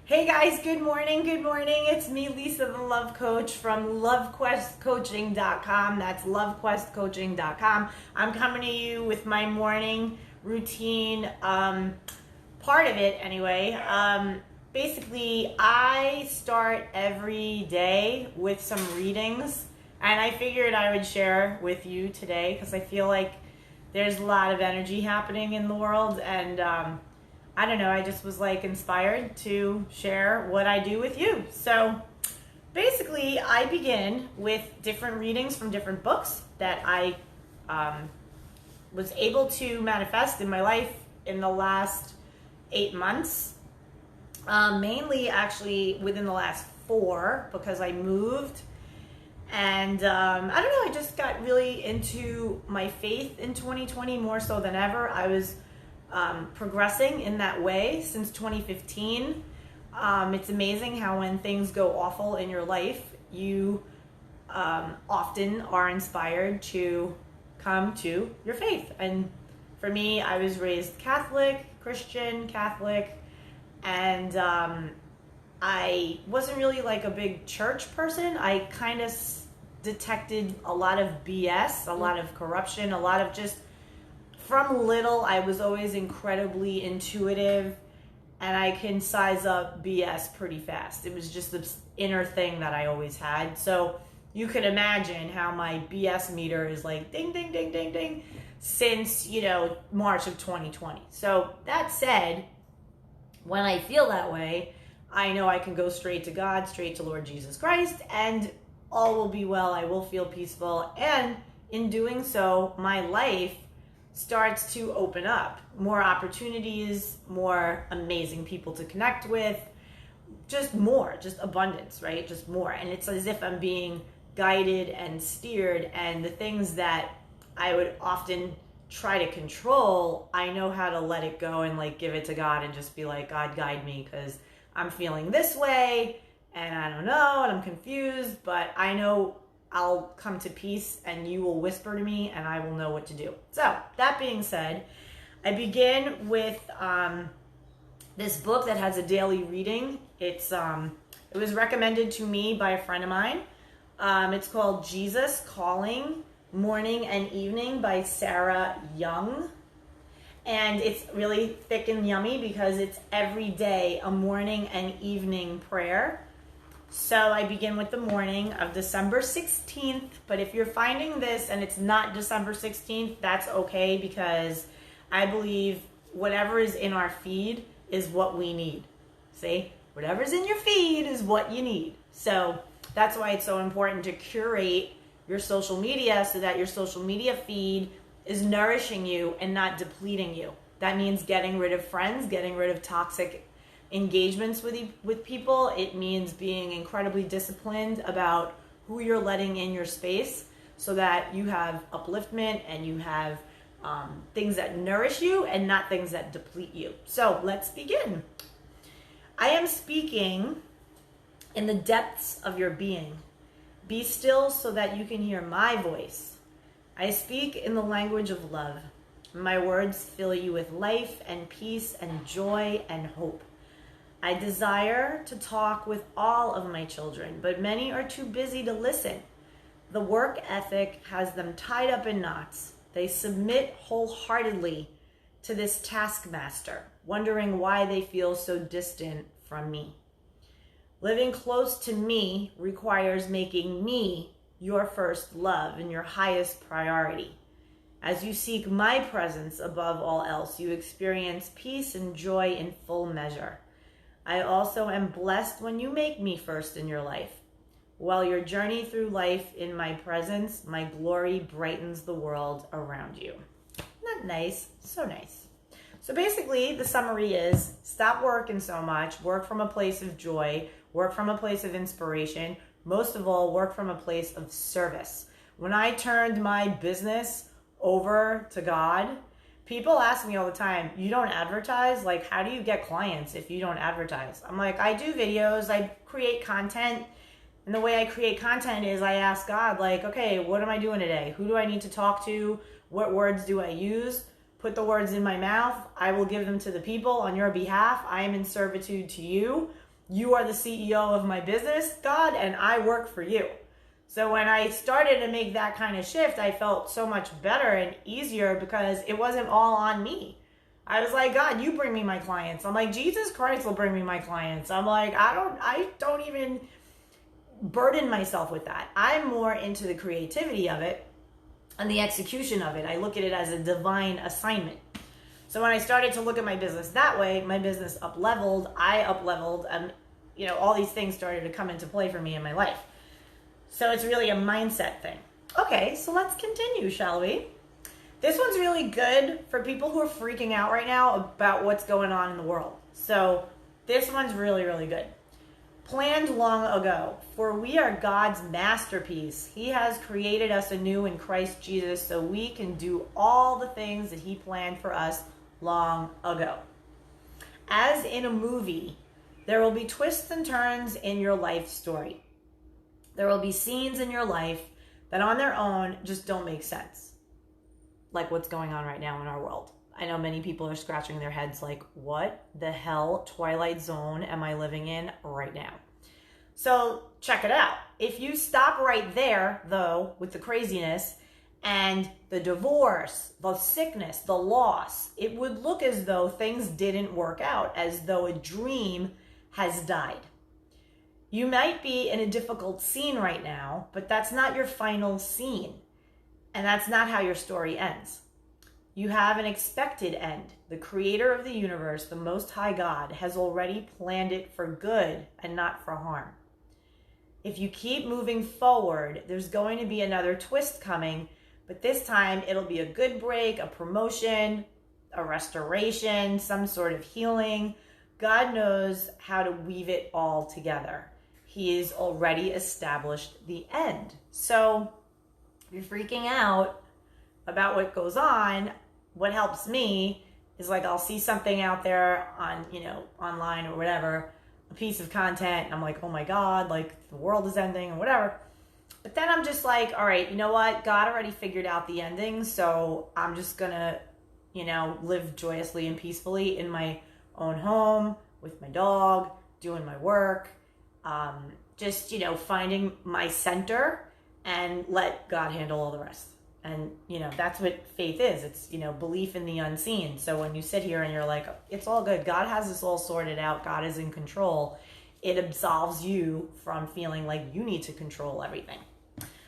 Hey guys, good morning, good morning. It's me, Lisa, the Love Coach from lovequestcoaching.com. That's lovequestcoaching.com. I'm coming to you with my morning routine, part of it anyway. Basically, I start every day with some readings, and I figured I would share with you today because I feel like there's a lot of energy happening in the world, and I don't know, I just was like inspired to share what I do with you. So basically, I begin with different readings from different books that I was able to manifest in my life in the last 8 months. Mainly actually within the last 4 because I moved. And I don't know, I just got really into my faith in 2020 more so than ever. I was progressing in that way since 2015. It's amazing how when things go awful in your life, you often are inspired to come to your faith. And for me, I was raised Christian Catholic, and I wasn't really like a big church person. I kind of detected a lot of BS, a lot of corruption, a lot of just, from little, I was always incredibly intuitive, and I can size up BS pretty fast. It was just this inner thing that I always had. So you can imagine how my BS meter is like ding, ding, ding, ding, ding since, March of 2020. So that said, when I feel that way, I know I can go straight to God, straight to Lord Jesus Christ, and all will be well. I will feel peaceful. And in doing so, my life starts to open up. More opportunities, more amazing people to connect with, just abundance, right? Just more. And it's as if I'm being guided and steered, and the things that I would often try to control, I know how to let it go and like give it to God and just be like, God, guide me, because I'm feeling this way and I don't know and I'm confused, but I know I'll come to peace and you will whisper to me and I will know what to do. So that being said, I begin with this book that has a daily reading. It was recommended to me by a friend of mine. It's called Jesus Calling, Morning and Evening by Sarah Young. And it's really thick and yummy because it's every day a morning and evening prayer. So I begin with the morning of December 16th, but if you're finding this and it's not December 16th, that's okay, because I believe whatever is in our feed is what we need. See? Whatever's in your feed is what you need. So that's why it's so important to curate your social media so that your social media feed is nourishing you and not depleting you. That means getting rid of friends, getting rid of toxic engagements with people. It means being incredibly disciplined about who you're letting in your space so that you have upliftment and you have things that nourish you and not things that deplete you. So let's begin. I am speaking in the depths of your being. Be still so that you can hear my voice. I speak in the language of love. My words fill you with life and peace and joy and hope. I desire to talk with all of my children, but many are too busy to listen. The work ethic has them tied up in knots. They submit wholeheartedly to this taskmaster, wondering why they feel so distant from me. Living close to me requires making me your first love and your highest priority. As you seek my presence above all else, you experience peace and joy in full measure. I also am blessed when you make me first in your life. While your journey through life in my presence, my glory brightens the world around you. Isn't that nice? So nice. So basically, the summary is stop working so much, work from a place of joy, work from a place of inspiration, most of all, work from a place of service. When I turned my business over to God, people ask me all the time, you don't advertise? Like, how do you get clients if you don't advertise? I'm like, I do videos, I create content. And the way I create content is I ask God, like, okay, what am I doing today? Who do I need to talk to? What words do I use? Put the words in my mouth. I will give them to the people on your behalf. I am in servitude to you. you are the CEO of my business, God, and I work for you. So when I started to make that kind of shift, I felt so much better and easier because it wasn't all on me. I was like, God, you bring me my clients. I'm like, Jesus Christ will bring me my clients. I'm like, I don't even burden myself with that. I'm more into the creativity of it and the execution of it. I look at it as a divine assignment. So when I started to look at my business that way, my business up-leveled, I up-leveled, and all these things started to come into play for me in my life. So it's really a mindset thing. Okay, so let's continue, shall we? This one's really good for people who are freaking out right now about what's going on in the world. So this one's really, really good. Planned long ago, for we are God's masterpiece. He has created us anew in Christ Jesus so we can do all the things that he planned for us long ago. As in a movie, there will be twists and turns in your life story. There will be scenes in your life that on their own just don't make sense. Like what's going on right now in our world. I know many people are scratching their heads like, what the hell Twilight Zone am I living in right now? So check it out. If you stop right there, though, with the craziness and the divorce, the sickness, the loss, it would look as though things didn't work out, as though a dream has died. You might be in a difficult scene right now, but that's not your final scene. And that's not how your story ends. You have an expected end. The creator of the universe, the Most High God, has already planned it for good and not for harm. If you keep moving forward, there's going to be another twist coming, but this time it'll be a good break, a promotion, a restoration, some sort of healing. God knows how to weave it all together. He has already established the end. So if you're freaking out about what goes on, what helps me is like I'll see something out there on, online or whatever, a piece of content, and I'm like, oh my God, like the world is ending or whatever. But then I'm just like, all right, you know what? God already figured out the ending, so I'm just gonna, live joyously and peacefully in my own home with my dog, doing my work, just, finding my center and let God handle all the rest. And, that's what faith is. It's, belief in the unseen. So when you sit here and you're like, it's all good. God has this all sorted out. God is in control. It absolves you from feeling like you need to control everything.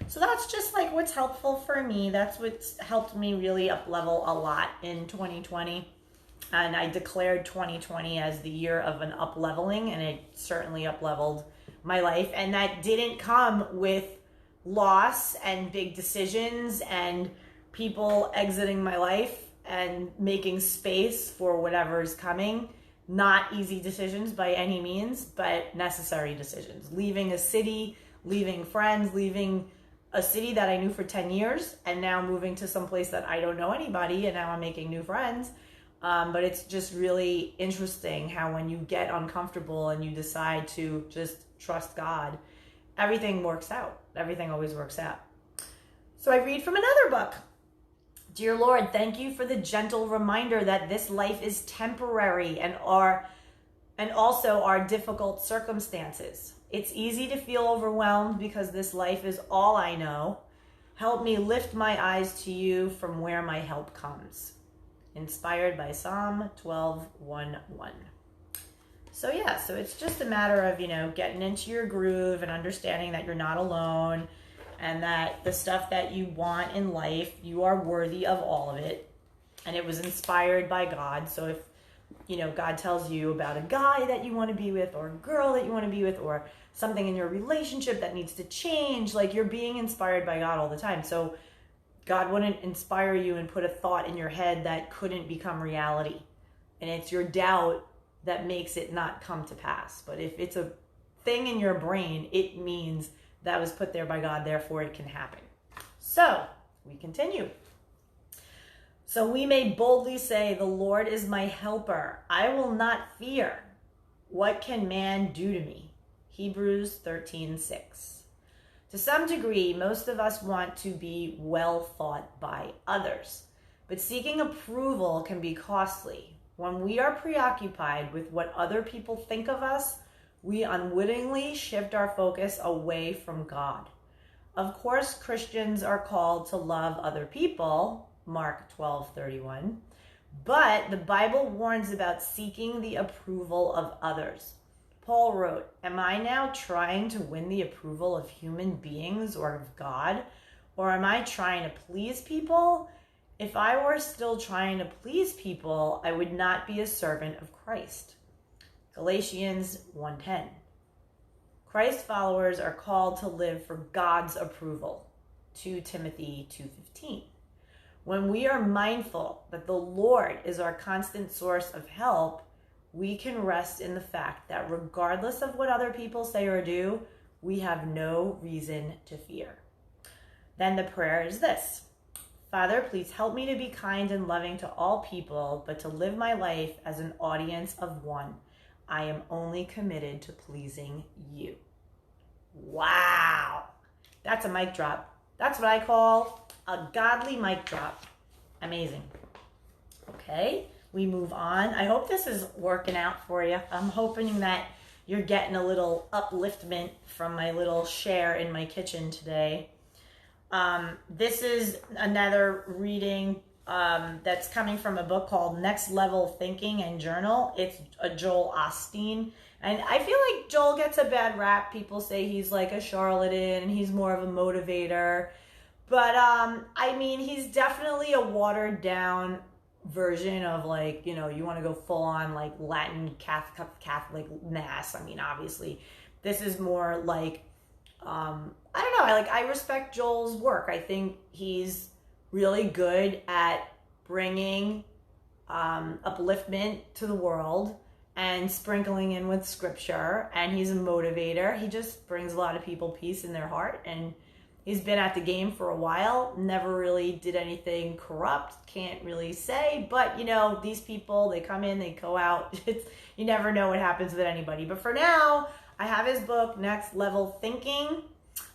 So that's just like what's helpful for me. That's what's helped me really up level a lot in 2020. And I declared 2020 as the year of an up leveling, and it certainly up leveled my life. And that didn't come with loss and big decisions and people exiting my life and making space for whatever's coming. Not easy decisions by any means, but necessary decisions. Leaving a city, leaving friends, leaving a city that I knew for 10 years and now moving to some place that I don't know anybody, and now I'm making new friends. But it's just really interesting how when you get uncomfortable and you decide to just trust God, everything works out. Everything always works out. So I read from another book. Dear Lord, thank you for the gentle reminder that this life is temporary and also our difficult circumstances. It's easy to feel overwhelmed because this life is all I know. Help me lift my eyes to you from where my help comes. Inspired by Psalm 12:1-1. So it's just a matter of, getting into your groove and understanding that you're not alone and that the stuff that you want in life, you are worthy of all of it. And it was inspired by God. So if, God tells you about a guy that you want to be with or a girl that you want to be with or something in your relationship that needs to change, like you're being inspired by God all the time. So God wouldn't inspire you and put a thought in your head that couldn't become reality. And it's your doubt that makes it not come to pass. But if it's a thing in your brain, it means that was put there by God, therefore it can happen. So we continue. So we may boldly say, the Lord is my helper. I will not fear. What can man do to me? Hebrews 13:6. To some degree, most of us want to be well thought by others, but seeking approval can be costly. When we are preoccupied with what other people think of us, we unwittingly shift our focus away from God. Of course, Christians are called to love other people, Mark 12:31, but the Bible warns about seeking the approval of others. Paul wrote, "Am I now trying to win the approval of human beings or of God? Or am I trying to please people? If I were still trying to please people, I would not be a servant of Christ." Galatians 1:10. Christ followers are called to live for God's approval, 2 Timothy 2:15. When we are mindful that the Lord is our constant source of help, we can rest in the fact that regardless of what other people say or do, we have no reason to fear. Then the prayer is this: Father, please help me to be kind and loving to all people, but to live my life as an audience of one. I am only committed to pleasing you. Wow. That's a mic drop. That's what I call a godly mic drop. Amazing. Okay, we move on. I hope this is working out for you. I'm hoping that you're getting a little upliftment from my little share in my kitchen today. This is another reading that's coming from a book called Next Level Thinking and Journal. It's a Joel Osteen. And I feel like Joel gets a bad rap. People say he's like a charlatan and he's more of a motivator. But, I mean, he's definitely a watered down version of, like, you know, you want to go full on like Latin Catholic mass. I mean, obviously this is more like, I don't know. I respect Joel's work. I think he's really good at bringing upliftment to the world and sprinkling in with scripture. And he's a motivator. He just brings a lot of people peace in their heart. And he's been at the game for a while. Never really did anything corrupt. Can't really say. But, you know, these people, they come in, they go out. You never know what happens with anybody. But for now, I have his book, Next Level Thinking.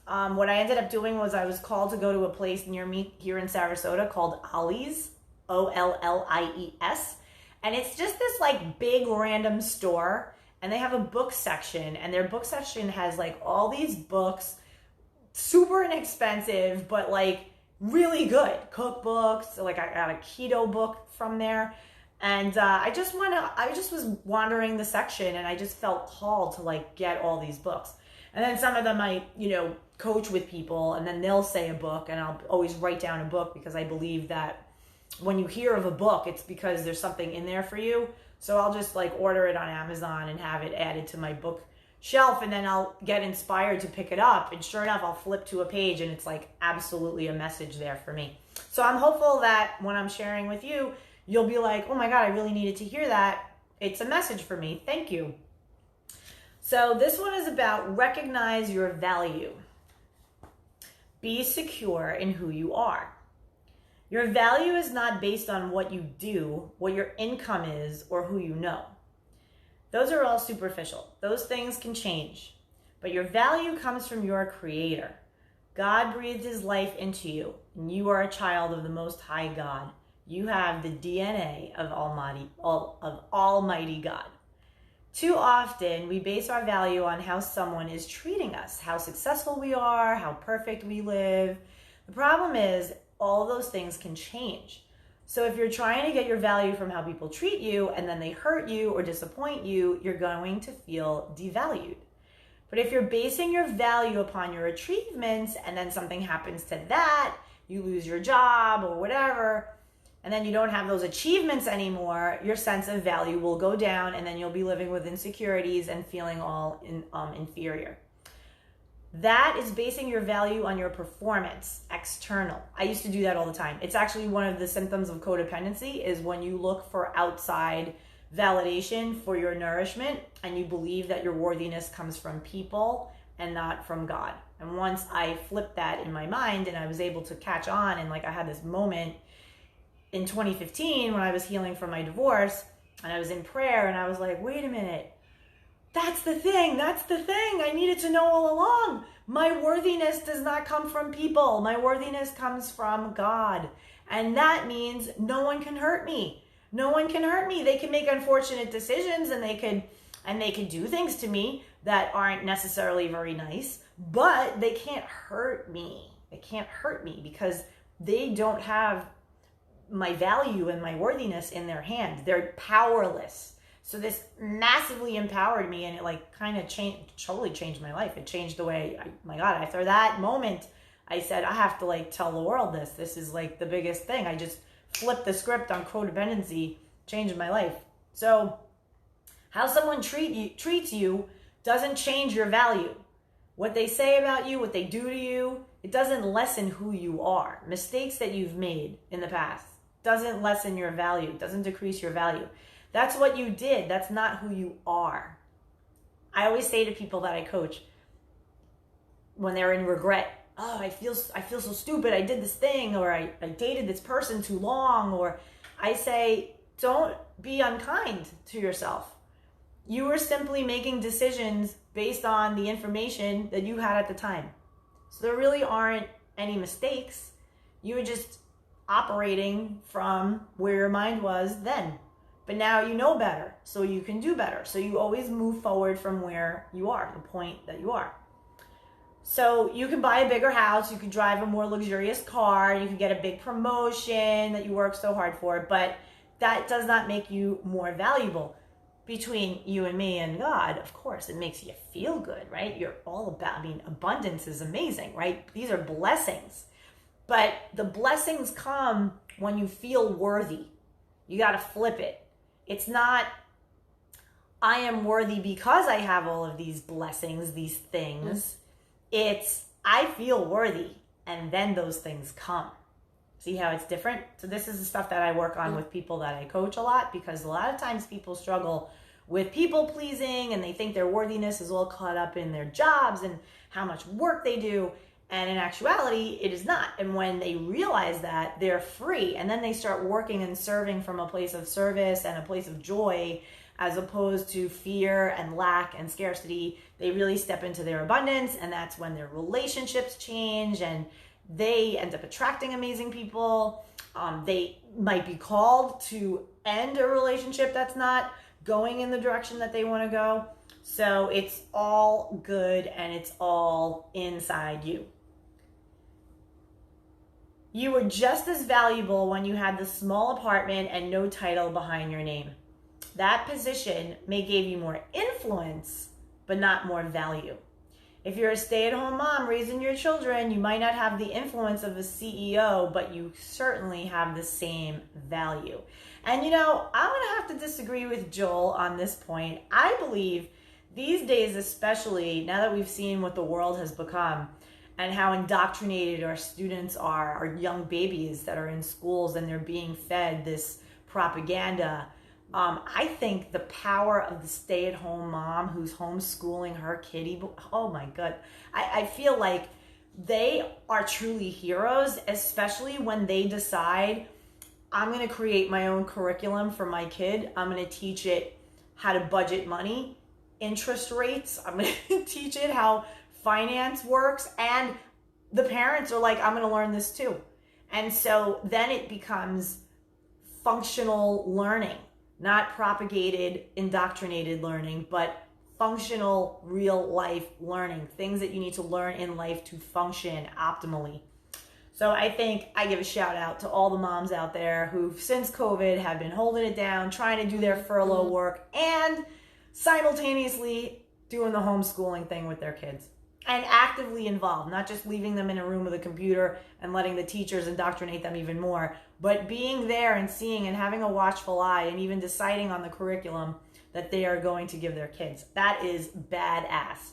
What I ended up doing was I was called to go to a place near me here in Sarasota called Ollie's, Ollies. And it's just this like big random store. And they have a book section. And their book section has like all these books, super inexpensive, but like really good cookbooks. Like I got a keto book from there. And I just was wandering the section and I just felt called to like get all these books. And then some of them I, you know, coach with people and then they'll say a book and I'll always write down a book because I believe that when you hear of a book, it's because there's something in there for you. So I'll just like order it on Amazon and have it added to my book shelf and then I'll get inspired to pick it up. And sure enough, I'll flip to a page and it's like absolutely a message there for me. So I'm hopeful that when I'm sharing with you, you'll be like, oh my God, I really needed to hear that. It's a message for me. Thank you. So this one is about recognize your value. Be secure in who you are. Your value is not based on what you do, what your income is, or who you know. Those are all superficial. Those things can change. But your value comes from your Creator. God breathed His life into you, and you are a child of the Most High God. You have the DNA of Almighty God. Too often, we base our value on how someone is treating us, how successful we are, how perfect we live. The problem is, all of those things can change. So if you're trying to get your value from how people treat you and then they hurt you or disappoint you, you're going to feel devalued. But if you're basing your value upon your achievements and then something happens to that, you lose your job or whatever, and then you don't have those achievements anymore, your sense of value will go down and then you'll be living with insecurities and feeling all inferior. That is basing your value on your performance, external. I used to do that all the time. It's actually one of the symptoms of codependency is when you look for outside validation for your nourishment and you believe that your worthiness comes from people and not from God. And once I flipped that in my mind and I was able to catch on and like I had this moment in 2015 when I was healing from my divorce and I was in prayer and I was like, wait a minute. That's the thing I needed to know all along. My worthiness does not come from people. My worthiness comes from God. And that means no one can hurt me. No one can hurt me. They can make unfortunate decisions and they could And they can do things to me that aren't necessarily very nice, but they can't hurt me. They can't hurt me because they don't have my value and my worthiness in their hand. They're powerless. So this massively empowered me, and it like kind of totally changed my life. It changed the way, my God, after that moment, I said, I have to like tell the world this. This is like the biggest thing. I just flipped the script on codependency, changed my life. So how someone treats you doesn't change your value. What they say about you, what they do to you, it doesn't lessen who you are. Mistakes that you've made in the past doesn't lessen your value, doesn't decrease your value. That's what you did. That's not who you are. I always say to people that I coach when they're in regret, oh, I feel so stupid. I did this thing, or I dated this person too long, or I say, don't be unkind to yourself. You were simply making decisions based on the information that you had at the time. So there really aren't any mistakes. You were just operating from where your mind was then. But now you know better, so you can do better. So you always move forward from where you are, the point that you are. So you can buy a bigger house, you can drive a more luxurious car, you can get a big promotion that you worked so hard for, but that does not make you more valuable. Between you and me and God, of course, it makes you feel good, right? You're all about, abundance is amazing, right? These are blessings. But the blessings come when you feel worthy. You got to flip it. It's not, I am worthy because I have all of these blessings, these things. It's, I feel worthy, and then those things come. See how it's different? So this is the stuff that I work on with people that I coach a lot, because a lot of times people struggle with people pleasing, and they think their worthiness is all caught up in their jobs and how much work they do. And in actuality, it is not. And when they realize that, they're free. And then they start working and serving from a place of service and a place of joy, as opposed to fear and lack and scarcity. They really step into their abundance. And that's when their relationships change, and they end up attracting amazing people. They might be called to end a relationship that's not going in the direction that they want to go. So it's all good, and it's all inside you. You were just as valuable when you had the small apartment and no title behind your name. That position may give you more influence, but not more value. If you're a stay-at-home mom raising your children, you might not have the influence of a CEO, but you certainly have the same value. And I'm going to have to disagree with Joel on this point. I believe these days, especially now that we've seen what the world has become and how indoctrinated our students are, our young babies that are in schools and they're being fed this propaganda, I think the power of the stay-at-home mom who's homeschooling her kitty, oh my God, I feel like they are truly heroes, especially when they decide, I'm going to create my own curriculum for my kid. I'm going to teach it how to budget money, interest rates. I'm going to teach it how finance works. And the parents are like, I'm going to learn this too. And so then it becomes functional learning. Not propagated, indoctrinated learning, but functional, real life learning. Things that you need to learn in life to function optimally. So I think I give a shout out to all the moms out there who, since COVID, have been holding it down, trying to do their furlough work, and simultaneously doing the homeschooling thing with their kids. And actively involved, not just leaving them in a room with a computer and letting the teachers indoctrinate them even more, but being there and seeing and having a watchful eye and even deciding on the curriculum that they are going to give their kids. That is badass.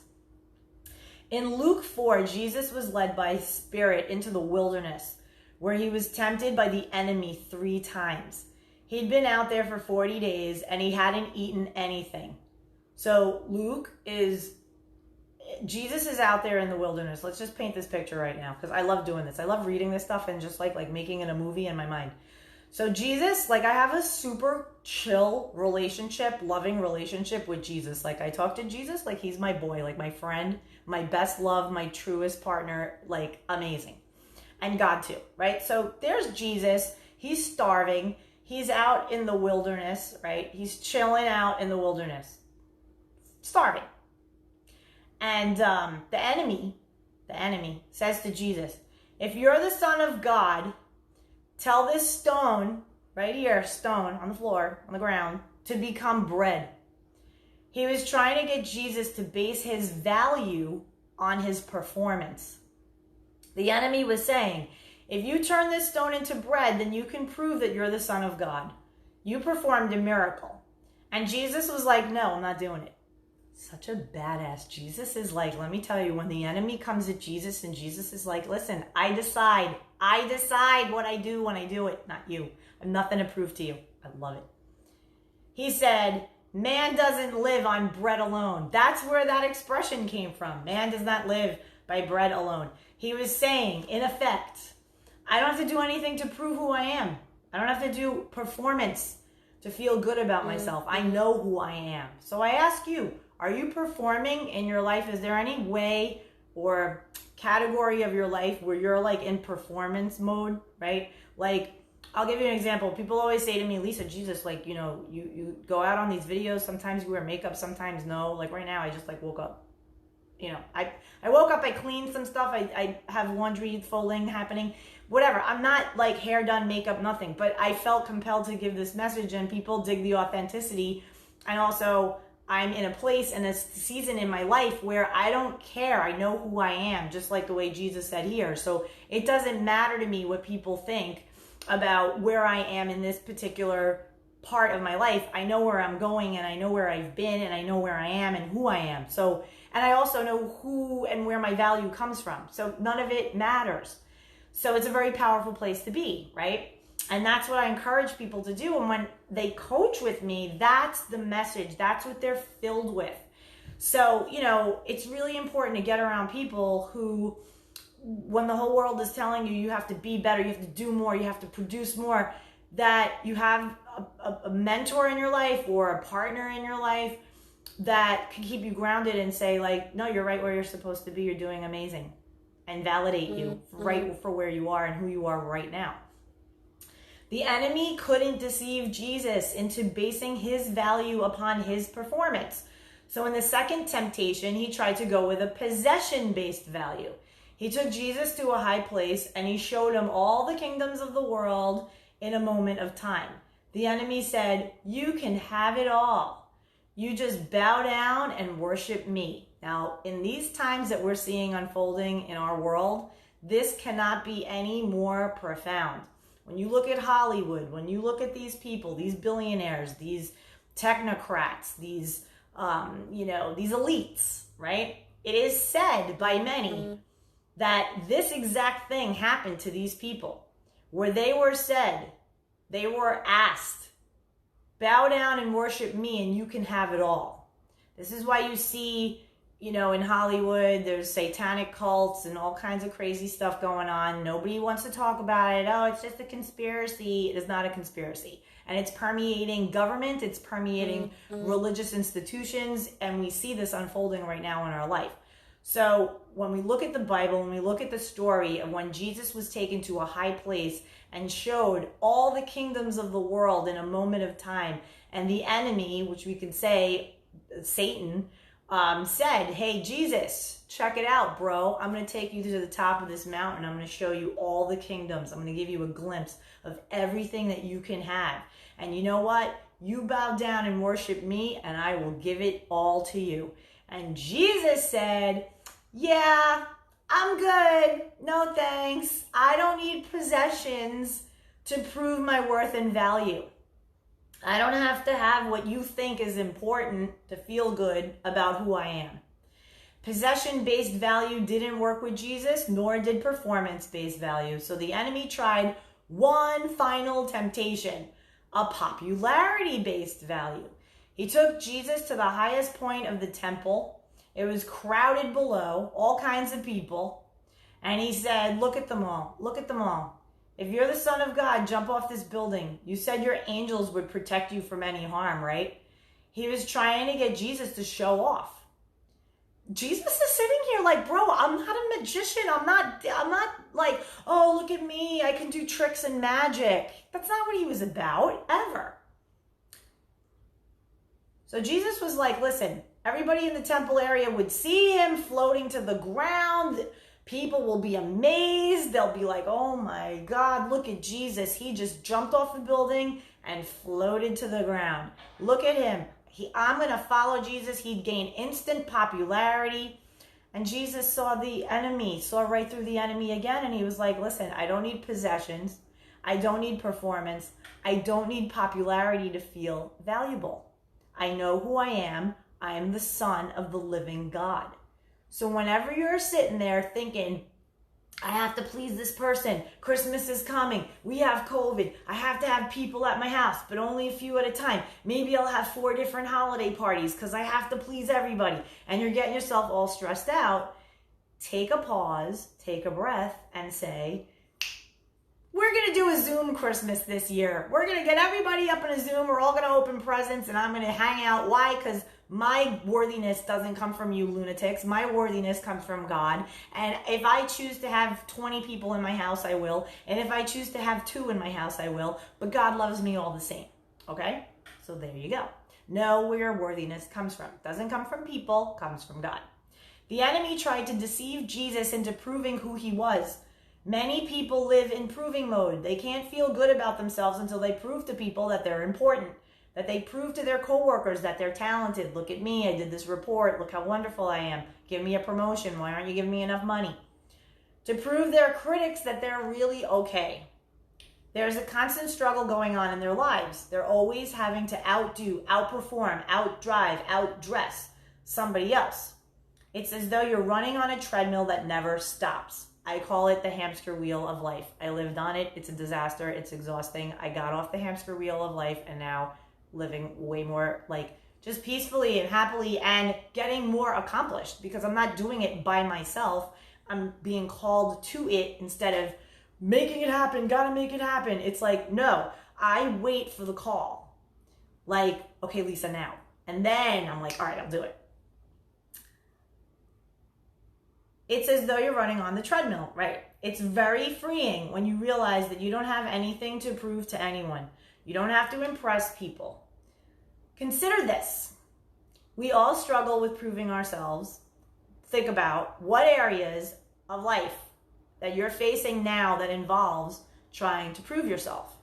In Luke 4, Jesus was led by Spirit into the wilderness, where he was tempted by the enemy 3 times. He'd been out there for 40 days and he hadn't eaten anything. So Jesus is out there in the wilderness. Let's just paint this picture right now, because I love doing this. I love reading this stuff and just like making it a movie in my mind. So Jesus, I have a super chill relationship, loving relationship with Jesus. I talk to Jesus like he's my boy, like my friend, my best love, my truest partner, amazing. And God too, right? So there's Jesus. He's starving. He's out in the wilderness, right? He's chilling out in the wilderness. starving. And the enemy says to Jesus, if you're the Son of God, tell this stone, right here, stone on the floor, on the ground, to become bread. He was trying to get Jesus to base his value on his performance. The enemy was saying, if you turn this stone into bread, then you can prove that you're the Son of God. You performed a miracle. And Jesus was like, no, I'm not doing it. Such a badass. Jesus is like, let me tell you, when the enemy comes at Jesus and Jesus is like, listen, I decide what I do when I do it, not you. I have nothing to prove to you. I love it. He said, man doesn't live on bread alone. That's where that expression came from. Man does not live by bread alone. He was saying, in effect, I don't have to do anything to prove who I am. I don't have to do performance to feel good about myself. I know who I am. So I ask you, are you performing in your life? Is there any way or category of your life where you're like in performance mode, right? Like, I'll give you an example. People always say to me, Lisa, Jesus, like, you know, you go out on these videos. Sometimes you wear makeup, sometimes no. Like right now, I just like woke up. You know, I woke up, I cleaned some stuff. I have laundry folding happening. Whatever. I'm not like hair done, makeup, nothing. But I felt compelled to give this message and people dig the authenticity. And also, I'm in a place and a season in my life where I don't care. I know who I am, just like the way Jesus said here. So it doesn't matter to me what people think about where I am in this particular part of my life. I know where I'm going and I know where I've been and I know where I am and who I am. So, and I also know who and where my value comes from. So none of it matters. So it's a very powerful place to be, right? And that's what I encourage people to do. And when they coach with me, that's the message. That's what they're filled with. So, you know, it's really important to get around people who, when the whole world is telling you, you have to be better, you have to do more, you have to produce more, that you have a mentor in your life or a partner in your life that can keep you grounded and say like, no, you're right where you're supposed to be. You're doing amazing, and validate you right for where you are and who you are right now. The enemy couldn't deceive Jesus into basing his value upon his performance. So in the second temptation, he tried to go with a possession-based value. He took Jesus to a high place and he showed him all the kingdoms of the world in a moment of time. The enemy said, you can have it all. You just bow down and worship me. Now, in these times that we're seeing unfolding in our world, this cannot be any more profound. When you look at Hollywood, when you look at these people, these billionaires, these technocrats, these, these elites, right? It is said by many that this exact thing happened to these people, where they were asked, bow down and worship me and you can have it all. This is why you see, in Hollywood, there's satanic cults and all kinds of crazy stuff going on. Nobody wants to talk about it. Oh, it's just a conspiracy. It is not a conspiracy. And it's permeating government. It's permeating religious institutions. And we see this unfolding right now in our life. So when we look at the Bible, when we look at the story of when Jesus was taken to a high place and showed all the kingdoms of the world in a moment of time, and the enemy, which we could say Satan, said, hey, Jesus, check it out, bro. I'm going to take you to the top of this mountain. I'm going to show you all the kingdoms. I'm going to give you a glimpse of everything that you can have. And you know what? You bow down and worship me, and I will give it all to you. And Jesus said, yeah, I'm good. No thanks. I don't need possessions to prove my worth and value. I don't have to have what you think is important to feel good about who I am. Possession-based value didn't work with Jesus, nor did performance-based value. So the enemy tried one final temptation, a popularity-based value. He took Jesus to the highest point of the temple. It was crowded below, all kinds of people. And he said, look at them all. Look at them all. If you're the Son of God, jump off this building. You said your angels would protect you from any harm, right? He was trying to get Jesus to show off. Jesus is sitting here like, bro, I'm not a magician. I'm not like, oh, look at me. I can do tricks and magic. That's not what he was about, ever. So Jesus was like, listen, Everybody in the temple area would see him floating to the ground. People will be amazed. They'll be like, oh my God, look at Jesus. He just jumped off the building and floated to the ground. Look at him. I'm going to follow Jesus. He'd gain instant popularity. And Jesus saw the enemy, saw right through the enemy again. And he was like, listen, I don't need possessions. I don't need performance. I don't need popularity to feel valuable. I know who I am. I am the son of the living God. So whenever you're sitting there thinking, I have to please this person, Christmas is coming, we have COVID, I have to have people at my house, but only a few at a time. Maybe I'll have 4 different holiday parties because I have to please everybody. And you're getting yourself all stressed out. Take a pause, take a breath, and say, we're going to do a Zoom Christmas this year. We're going to get everybody up in a Zoom. We're all going to open presents and I'm going to hang out. Why? Because my worthiness doesn't come from you lunatics. My worthiness comes from God. And if I choose to have 20 people in my house, I will. And if I choose to have 2 in my house, I will. But God loves me all the same. Okay? So there you go. Know where your worthiness comes from. Doesn't come from people, comes from God. The enemy tried to deceive Jesus into proving who he was. Many people live in proving mode. They can't feel good about themselves until they prove to people that they're important, that they prove to their coworkers that they're talented. Look at me, I did this report. Look how wonderful I am. Give me a promotion. Why aren't you giving me enough money? To prove their critics that they're really okay. There's a constant struggle going on in their lives. They're always having to outdo, outperform, outdrive, outdress somebody else. It's as though you're running on a treadmill that never stops. I call it the hamster wheel of life. I lived on it. It's a disaster. It's exhausting. I got off the hamster wheel of life and now living way more like just peacefully and happily and getting more accomplished because I'm not doing it by myself. I'm being called to it instead of making it happen, gotta make it happen. It's like, no, I wait for the call. Like, okay, Lisa, now. And then I'm like, all right, I'll do it. It's as though you're running on the treadmill, right? It's very freeing when you realize that you don't have anything to prove to anyone. You don't have to impress people. Consider this. We all struggle with proving ourselves. Think about what areas of life that you're facing now that involves trying to prove yourself.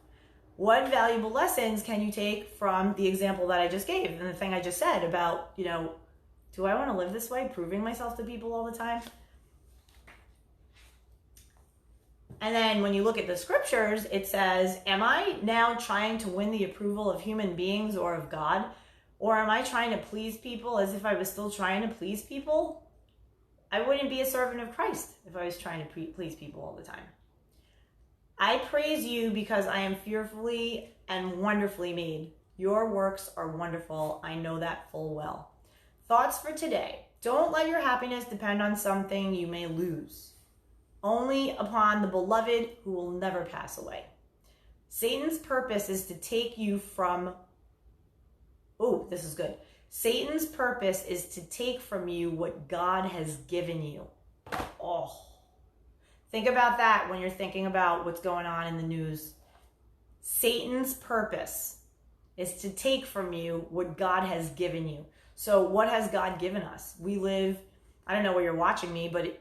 What valuable lessons can you take from the example that I just gave and the thing I just said about, do I want to live this way, proving myself to people all the time? And then when you look at the scriptures, it says, am I now trying to win the approval of human beings or of God? Or am I trying to please people as if I was still trying to please people? I wouldn't be a servant of Christ if I was trying to please people all the time. I praise you because I am fearfully and wonderfully made. Your works are wonderful. I know that full well. Thoughts for today. Don't let your happiness depend on something you may lose. Only upon the beloved who will never pass away. Satan's purpose is to take you from, this is good. Satan's purpose is to take from you what God has given you. Think about that when you're thinking about what's going on in the news. Satan's purpose is to take from you what God has given you. So what has God given us? We live, I don't know where you're watching me, but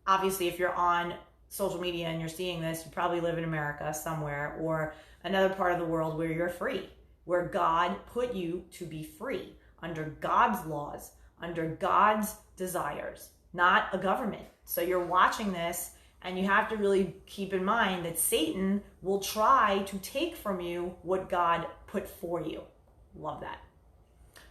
obviously, if you're on social media and you're seeing this, you probably live in America somewhere or another part of the world where you're free, where God put you to be free under God's laws, under God's desires, not a government. So you're watching this and you have to really keep in mind that Satan will try to take from you what God put for you. Love that.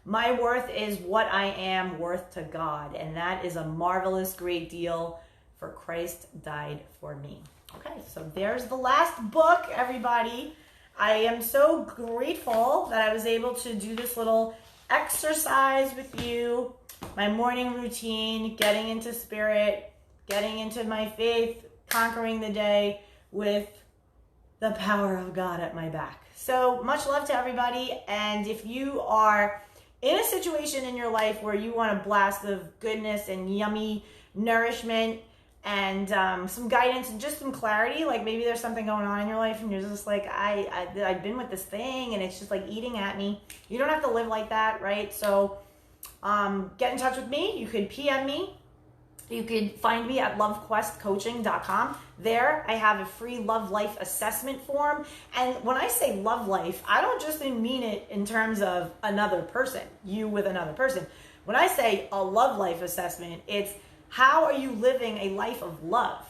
My worth is what I am worth to God, and that is a marvelous, great deal. For Christ died for me. Okay, so there's the last book, everybody. I am so grateful that I was able to do this little exercise with you, my morning routine, getting into spirit, getting into my faith, conquering the day with the power of God at my back. So much love to everybody. And if you are in a situation in your life where you want a blast of goodness and yummy nourishment, and some guidance and just some clarity, like maybe there's something going on in your life and you're just like, I've been with this thing and it's just like eating at me. You don't have to live like that, right? So get in touch with me. You could PM me. You can find me at lovequestcoaching.com. There, I have a free love life assessment form. And when I say love life, I don't just mean it in terms of another person, you with another person. When I say a love life assessment, it's how are you living a life of love?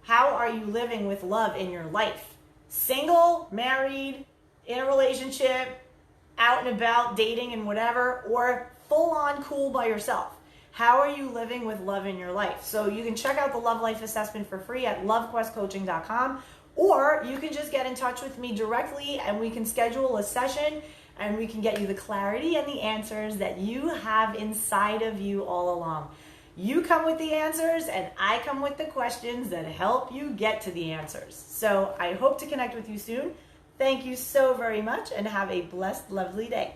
How are you living with love in your life? Single, married, in a relationship, out and about, dating and whatever, or full on cool by yourself? How are you living with love in your life? So you can check out the Love Life Assessment for free at lovequestcoaching.com, or you can just get in touch with me directly and we can schedule a session and we can get you the clarity and the answers that you have inside of you all along. You come with the answers and I come with the questions that help you get to the answers. So I hope to connect with you soon. Thank you so very much and have a blessed, lovely day.